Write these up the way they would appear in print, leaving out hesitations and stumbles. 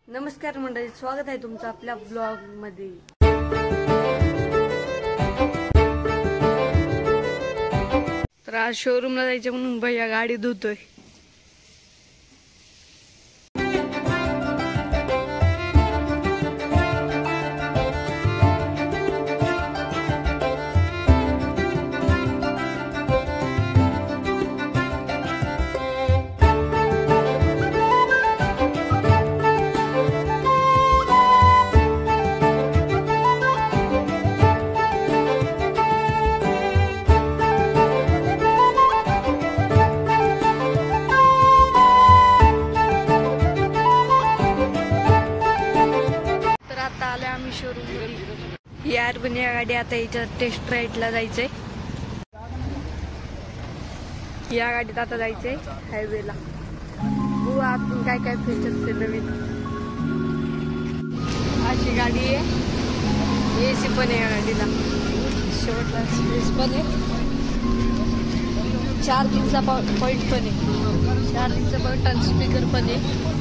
नमस्कार मंडळी, स्वागत आहे तुमचं आपल्या ब्लॉग मध्ये। तर आज शोरूमला जायचं म्हणून भैया गाडी धुतोय। शोरूम मध्ये यार पण या गाडी आता याच्या टेस्ट राईडला जायचंय। या गाडीत आता जायचंय हायवेला। बघू आपण काय काय फीचर्स आहे नवीन। अशी गाडी आहे, एसी पण आहे या गाडीला, शेवटला स्पेस पण आहे, चार्जिंगचा पॉइंट पण आहे, चार्जिंगचा पॉइंट आणि स्पीकर पण आहे।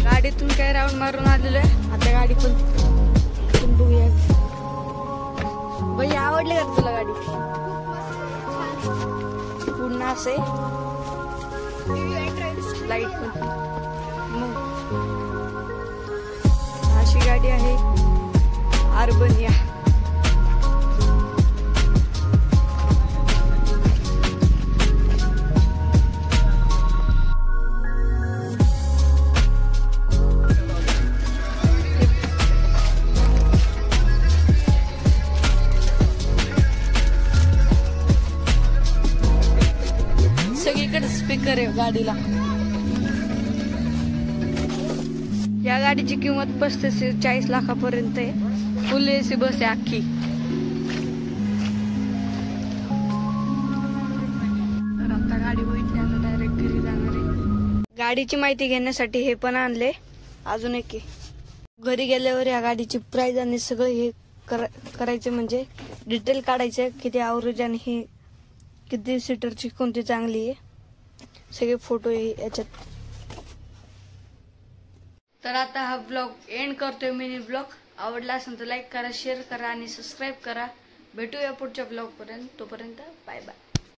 गाडीतून काय राऊंड मारून आलेलो आहे, आता गाडी पण बघूया। भैया आवडली का तुला गाडी? पूर्ण असे लाईट पण, मग अशी गाडी आहे अर्बनिया। सगळीकडे स्पीकर आहे गाडीला। या गाडीची किंमत 35 ते 40 लाखापर्यंत आहे। फुल एसी बस आहे अख्खी। तर आता गाडी बघितली, आता डायरेक्ट घरी जाणार आहे। गाडीची माहिती घेण्यासाठी हे पण आणले अजून एक। घरी गेल्यावर या गाडीची प्राइस आणि सगळं हे करायचे, म्हणजे डिटेल काढायचे, किती ॲव्हरेज आणि हे किती सीटरची कोणती चांगली आहे, सगळे फोटो याच्यात। तर आता हा ब्लॉग एंड करतोय, मिनी ब्लॉग। आवडला असेल तर लाईक करा, शेअर करा आणि सबस्क्राईब करा। भेटूया पुढच्या ब्लॉग पर्यंत, तोपर्यंत बाय बाय।